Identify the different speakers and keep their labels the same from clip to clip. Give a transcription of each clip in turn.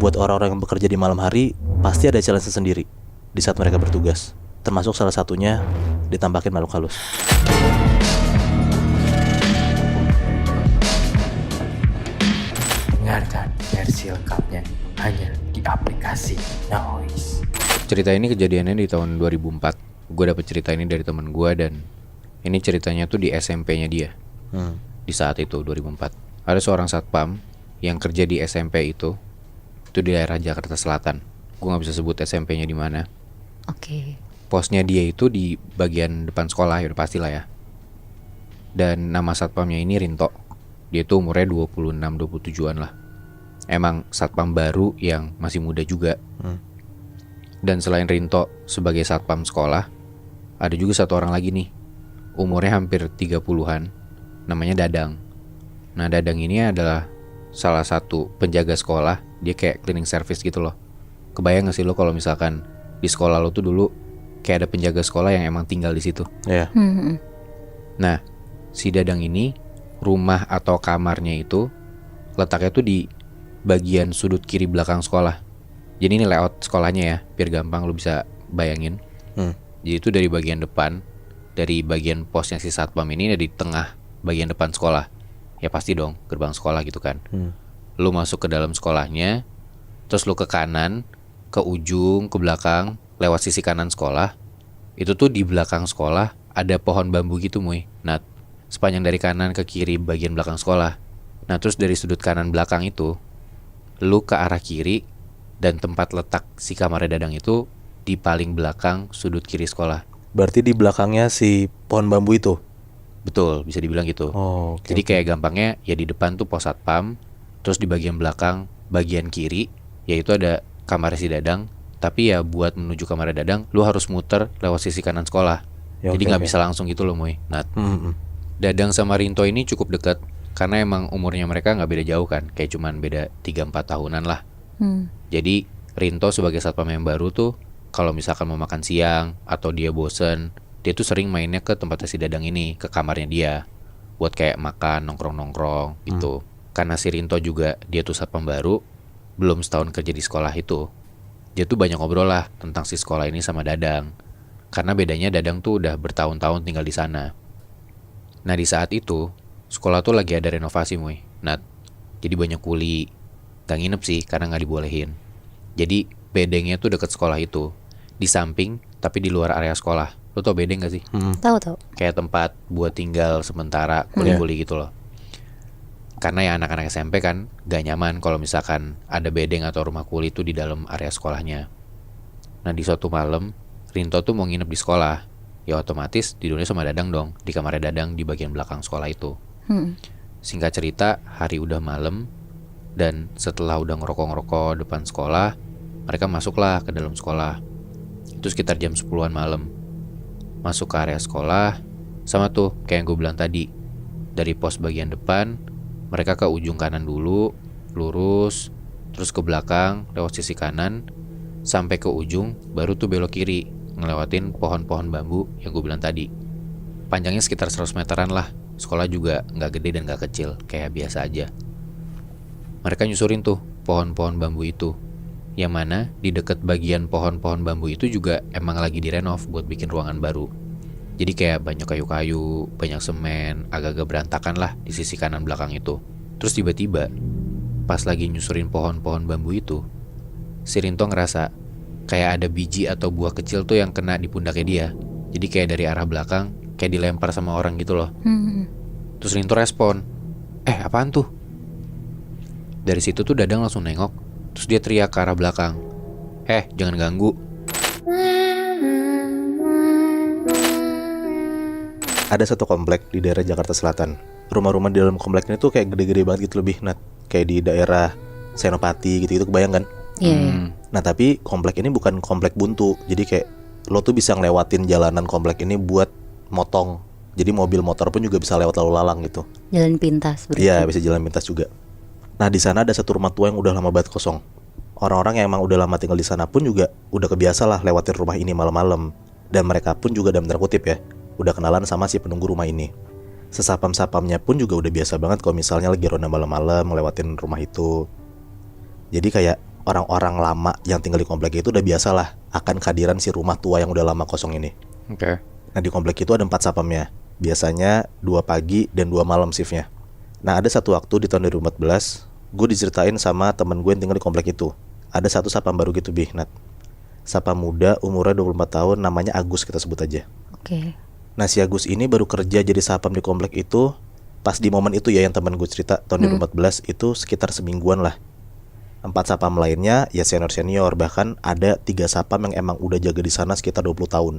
Speaker 1: buat orang-orang yang bekerja di malam hari pasti ada challenge sendiri di saat mereka bertugas. Termasuk salah satunya ditampakin makhluk halus.
Speaker 2: Dengarkan versi lengkapnya hanya di aplikasi Noise.
Speaker 3: Cerita ini kejadiannya di tahun 2004. Gue dapet cerita ini dari temen gue dan ini ceritanya tuh di SMP-nya dia. Di saat itu 2004. Ada seorang satpam yang kerja di SMP itu di daerah Jakarta Selatan. Gue nggak bisa sebut SMP-nya di mana.
Speaker 4: Oke.
Speaker 3: Posnya dia itu di bagian depan sekolah, ya udah pastilah ya. Dan nama satpamnya ini Rinto. Dia tuh umurnya 26-27an lah. Emang satpam baru yang masih muda juga. Dan selain Rinto sebagai satpam sekolah, ada juga satu orang lagi nih. Umurnya hampir 30-an. Namanya Dadang. Nah, Dadang ini adalah salah satu penjaga sekolah. Dia kayak cleaning service gitu loh. Kebayang gak sih lo kalau misalkan di sekolah lo tuh dulu kayak ada penjaga sekolah yang emang tinggal di situ?
Speaker 1: Iya.
Speaker 3: Nah, si Dadang ini rumah atau kamarnya itu letaknya tuh di bagian sudut kiri belakang sekolah. Jadi ini layout sekolahnya ya, biar gampang lo bisa bayangin. Jadi itu dari bagian depan, dari bagian posnya si satpam ini dari tengah bagian depan sekolah. Ya pasti dong, gerbang sekolah gitu kan. Lo masuk ke dalam sekolahnya, terus lo ke kanan, ke ujung, ke belakang, lewat sisi kanan sekolah. Itu tuh di belakang sekolah ada pohon bambu gitu Muy. Nah, sepanjang dari kanan ke kiri bagian belakang sekolah. Nah, terus dari sudut kanan belakang itu lu ke arah kiri, dan tempat letak si kamar Dadang itu di paling belakang sudut kiri sekolah.
Speaker 1: Berarti di belakangnya si pohon bambu itu?
Speaker 3: Betul, bisa dibilang gitu. Jadi kayak gampangnya ya di depan tuh pos satpam, terus di bagian belakang bagian kiri yaitu ada kamar si Dadang. Tapi ya buat menuju kamar Dadang lu harus muter lewat sisi kanan sekolah. Jadi gak bisa langsung gitu loh Muy. Nah, Dadang sama Rinto ini cukup dekat karena emang umurnya mereka gak beda jauh kan. Kayak cuman beda 3-4 tahunan lah. Jadi Rinto sebagai satpam yang baru tuh kalau misalkan mau makan siang atau dia bosen, dia tuh sering mainnya ke tempatnya si Dadang ini, ke kamarnya dia, buat kayak makan, nongkrong-nongkrong gitu. Karena si Rinto juga dia tuh satpam baru, belum setahun kerja di sekolah itu. Dia tuh banyak ngobrol lah tentang si sekolah ini sama Dadang. Karena bedanya Dadang tuh udah bertahun-tahun tinggal di sana. Nah di saat itu sekolah tuh lagi ada renovasi Muy. Nah jadi banyak kuli. Gak nginep sih karena gak dibolehin. Jadi bedengnya tuh deket sekolah itu, di samping tapi di luar area sekolah. Lo tau bedeng gak sih?
Speaker 4: Tahu.
Speaker 3: Kayak tempat buat tinggal sementara kuli-kuli gitu loh. Karena ya anak-anak SMP kan gak nyaman kalau misalkan ada bedeng atau rumah kuli itu di dalam area sekolahnya. Nah di suatu malam Rinto tuh mau nginep di sekolah. Ya otomatis tidurnya sama Dadang dong, di kamarnya Dadang di bagian belakang sekolah itu. Singkat cerita, hari udah malam, dan setelah udah ngerokok-ngerokok depan sekolah, mereka masuklah ke dalam sekolah. Itu sekitar jam 10-an malam. Masuk ke area sekolah, sama tuh kayak yang gue bilang tadi. Dari pos bagian depan, mereka ke ujung kanan dulu, lurus, terus ke belakang, lewat sisi kanan, sampai ke ujung, baru tuh belok kiri, ngelewatin pohon-pohon bambu yang gue bilang tadi. Panjangnya sekitar 100 meteran lah. Sekolah juga gak gede dan gak kecil, kayak biasa aja. Mereka nyusurin tuh pohon-pohon bambu itu. Yang mana di dekat bagian pohon-pohon bambu itu juga emang lagi direnov buat bikin ruangan baru. Jadi kayak banyak kayu-kayu, banyak semen, agak-agak berantakan lah di sisi kanan belakang itu. Terus tiba-tiba pas lagi nyusurin pohon-pohon bambu itu, si Rinto ngerasa kayak ada biji atau buah kecil tuh yang kena di pundaknya dia. Jadi kayak dari arah belakang kayak dilempar sama orang gitu loh. Terus Rinto respon, apaan tuh? Dari situ tuh Dadang langsung nengok. Terus dia teriak ke arah belakang, jangan ganggu.
Speaker 1: Ada satu komplek di daerah Jakarta Selatan. Rumah-rumah di dalam komplek ini tuh kayak gede-gede banget gitu lebih, Nat. Kayak di daerah Senopati gitu-gitu, kebayang kan?
Speaker 4: Iya.
Speaker 1: Nah tapi komplek ini bukan komplek buntu. Jadi kayak lo tuh bisa ngelewatin jalanan komplek ini buat motong. Jadi mobil motor pun juga bisa lewat lalu lalang gitu.
Speaker 4: Jalan pintas berarti.
Speaker 1: Iya, bisa jalan pintas juga. Nah di sana ada satu rumah tua yang udah lama banget kosong. Orang-orang yang emang udah lama tinggal di sana pun juga udah kebiasa lah lewatin rumah ini malam-malam. Dan mereka pun juga dalam tanda kutip ya, udah kenalan sama si penunggu rumah ini. Sesapam-sapamnya pun juga udah biasa banget kalau misalnya lagi ronda malam-malam ngelewatin rumah itu. Jadi kayak orang-orang lama yang tinggal di komplek itu udah biasa lah akan kehadiran si rumah tua yang udah lama kosong ini.
Speaker 3: Oke.
Speaker 1: Nah di komplek itu ada 4 sapamnya. Biasanya 2 pagi dan 2 malam shiftnya. Nah ada satu waktu di tahun 2014, gue diceritain sama temen gue yang tinggal di komplek itu. Ada satu sapam baru gitu Nat. Sapam muda umurnya 24 tahun, namanya Agus kita sebut aja.
Speaker 4: Oke.
Speaker 1: Nah si Agus ini baru kerja jadi sapam di komplek itu pas di momen itu ya yang temen gue cerita tahun 2014 itu sekitar semingguan lah. 4 sapam lainnya ya senior-senior, bahkan ada 3 sapam yang emang udah jaga di sana sekitar 20 tahun.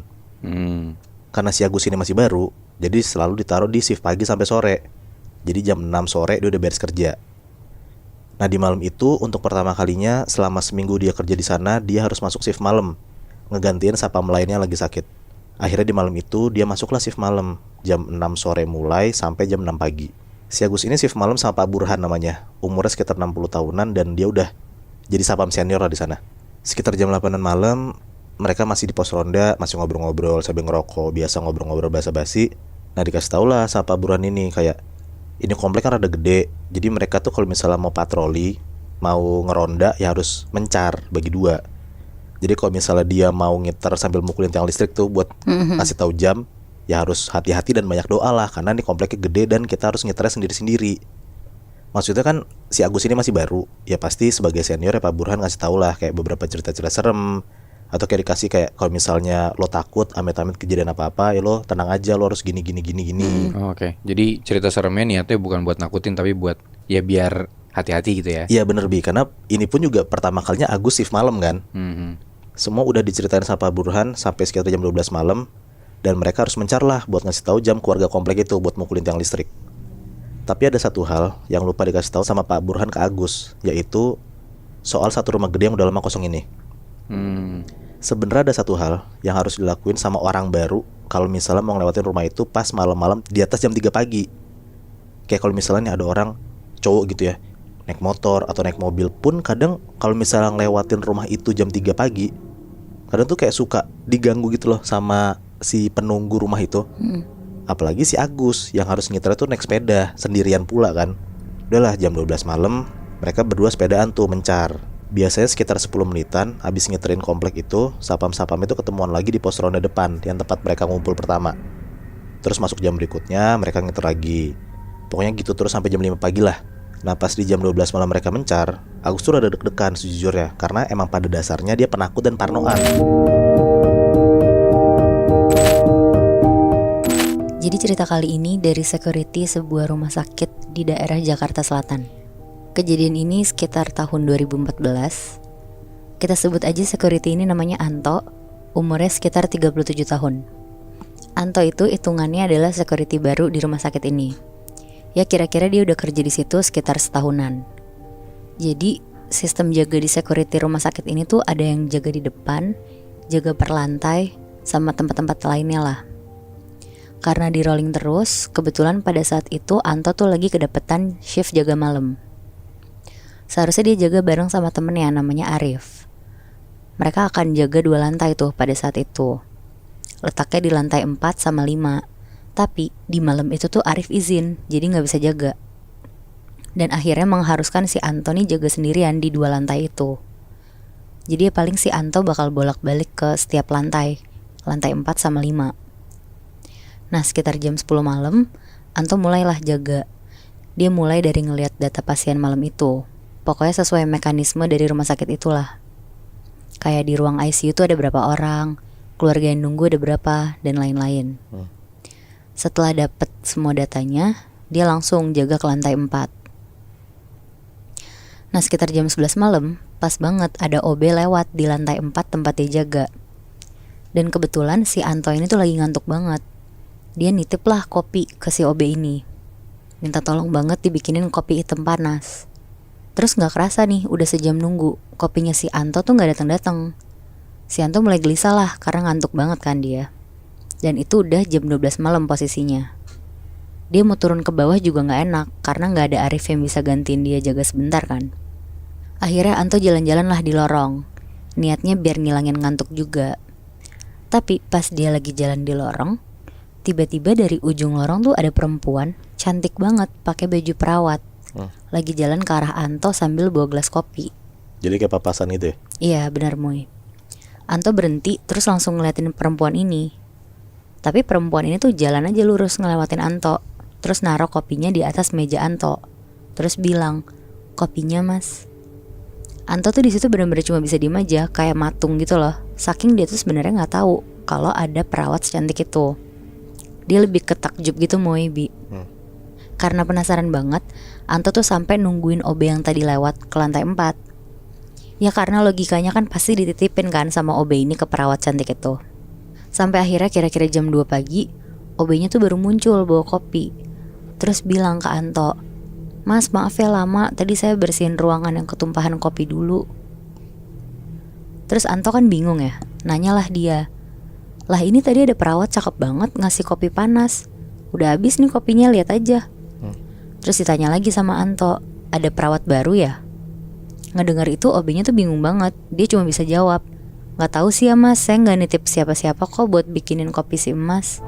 Speaker 1: Karena si Agus ini masih baru, jadi selalu ditaruh di shift pagi sampai sore. Jadi jam 6 sore dia udah beres kerja. Nah di malam itu untuk pertama kalinya selama seminggu dia kerja di sana, dia harus masuk shift malam, ngegantiin sapam lainnya lagi sakit. Akhirnya di malam itu dia masuklah shift malam, jam 6 sore mulai sampai jam 6 pagi. Si Agus ini shift malam sama Pak Burhan namanya, umurnya sekitar 60 tahunan dan dia udah jadi sapam senior lah di sana. Sekitar jam 8 malam, mereka masih di pos ronda, masih ngobrol-ngobrol sambil ngerokok, biasa ngobrol-ngobrol basa-basi. Nah dikasih tau lah sama Pak Burhan ini kayak, ini komplek kan rada gede, jadi mereka tuh kalau misalnya mau patroli, mau ngeronda ya harus mencar bagi 2. Jadi kalau misalnya dia mau ngiter sambil mukulin tiang listrik tuh buat ngasih tahu jam, ya harus hati-hati dan banyak doa lah, karena ini kompleknya gede dan kita harus ngiternya sendiri-sendiri. Maksudnya kan si Agus ini masih baru, ya pasti sebagai senior ya Pak Burhan ngasih tahu lah kayak beberapa cerita-cerita serem, atau kayak dikasih kayak kalau misalnya lo takut amit-amit kejadian apa-apa, ya lo tenang aja, lo harus gini.
Speaker 3: Oke. Jadi cerita seremnya niatnya bukan buat nakutin tapi buat ya biar hati-hati gitu ya.
Speaker 1: Iya bener Bi, karena ini pun juga pertama kalinya Agus shift malam kan. Semua udah diceritain sama Pak Burhan sampai sekitar jam 12 malam. Dan mereka harus mencar lah buat ngasih tahu jam keluarga komplek itu buat mukulin tiang listrik. Tapi ada satu hal yang lupa dikasih tahu sama Pak Burhan ke Agus, yaitu soal satu rumah gede yang udah lama kosong ini. Sebenarnya ada satu hal yang harus dilakuin sama orang baru kalau misalnya mau ngelewatin rumah itu pas malam-malam di atas jam 3 pagi. Kayak kalau misalnya nih ada orang cowok gitu ya, naik motor atau naik mobil pun kadang kalau misalnya ngelewatin rumah itu jam 3 pagi, kadang tuh kayak suka diganggu gitu loh sama si penunggu rumah itu. Apalagi si Agus yang harus ngiter tuh naik sepeda sendirian pula kan. Udahlah jam 12 malam mereka berdua sepedaan tuh mencar. Biasanya sekitar 10 menitan habis ngiterin komplek itu, sapam-sapam itu ketemuan lagi di pos ronda depan yang tempat mereka ngumpul pertama. Terus masuk jam berikutnya mereka ngiter lagi. Pokoknya gitu terus sampai jam 5 pagi lah. Nah pas di jam 12 malam mereka mencar, Agus tuh rada deg-degan sejujurnya, karena emang pada dasarnya dia penakut dan parnoan.
Speaker 4: Jadi cerita kali ini dari security sebuah rumah sakit di daerah Jakarta Selatan. Kejadian ini sekitar tahun 2014. Kita sebut aja security ini namanya Anto, umurnya sekitar 37 tahun. Anto itu hitungannya adalah security baru di rumah sakit ini. Ya kira-kira dia udah kerja di situ sekitar setahunan. Jadi sistem jaga di security rumah sakit ini tuh ada yang jaga di depan, jaga per lantai, sama tempat-tempat lainnya lah. Karena di rolling terus, kebetulan pada saat itu Anto tuh lagi kedapetan shift jaga malam. Seharusnya dia jaga bareng sama temennya namanya Arif. Mereka akan jaga 2 lantai tuh pada saat itu. Letaknya di lantai 4 sama 5. Tapi di malam itu tuh Arif izin, jadi gak bisa jaga. Dan akhirnya mengharuskan si Anto nih jaga sendirian di 2 lantai itu. Jadi ya paling si Anto bakal bolak-balik ke setiap lantai 4 sama 5. Nah sekitar jam 10 malam, Anto mulailah jaga. Dia mulai dari ngelihat data pasien malam itu. Pokoknya sesuai mekanisme dari rumah sakit itulah. Kayak di ruang ICU tuh ada berapa orang, keluarga yang nunggu ada berapa, dan lain-lain. Setelah dapet semua datanya, dia langsung jaga ke lantai 4. Nah sekitar jam 11 malam, pas banget ada OB lewat di lantai 4 tempat dia jaga. Dan kebetulan si Anto ini tuh lagi ngantuk banget. Dia nitip lah kopi ke si OB ini. Minta tolong banget dibikinin kopi hitam panas. Terus gak kerasa nih udah sejam nunggu, kopinya si Anto tuh gak datang-datang. Si Anto mulai gelisah lah karena ngantuk banget kan dia. Dan itu udah jam 12 malam posisinya. Dia mau turun ke bawah juga gak enak karena gak ada Arif yang bisa gantiin dia jaga sebentar kan. Akhirnya Anto jalan-jalan lah di lorong. Niatnya biar ngilangin ngantuk juga. Tapi pas dia lagi jalan di lorong, tiba-tiba dari ujung lorong tuh ada perempuan cantik banget pakai baju perawat. Lagi jalan ke arah Anto sambil bawa gelas kopi.
Speaker 1: Jadi kayak papasan gitu ya?
Speaker 4: Iya benar Moy. Anto berhenti terus langsung ngeliatin perempuan ini. Tapi perempuan ini tuh jalan aja lurus ngelewatin Anto. Terus naruh kopinya di atas meja Anto. Terus bilang, kopinya mas. Anto tuh di situ benar-benar cuma bisa diem aja, kayak matung gitu loh. Saking dia tuh sebenarnya nggak tahu kalau ada perawat secantik itu. Dia lebih ketakjub gitu Moy, Bi. Karena penasaran banget, Anto tuh sampai nungguin OB yang tadi lewat ke lantai 4. Ya karena logikanya kan pasti dititipin kan sama OB ini ke perawat cantik itu. Sampai akhirnya kira-kira jam 2 pagi, OB-nya tuh baru muncul bawa kopi. Terus bilang ke Anto, "Mas maaf ya lama, tadi saya bersihin ruangan yang ketumpahan kopi dulu." Terus Anto kan bingung ya, nanyalah dia, "Lah ini tadi ada perawat cakep banget ngasih kopi panas. Udah habis nih kopinya, lihat aja." Terus ditanya lagi sama Anto, "Ada perawat baru ya?" Ngedengar itu OB-nya tuh bingung banget. Dia cuma bisa jawab, "Gak tahu sih ya mas, saya gak nitip siapa-siapa kok buat bikinin kopi si emas."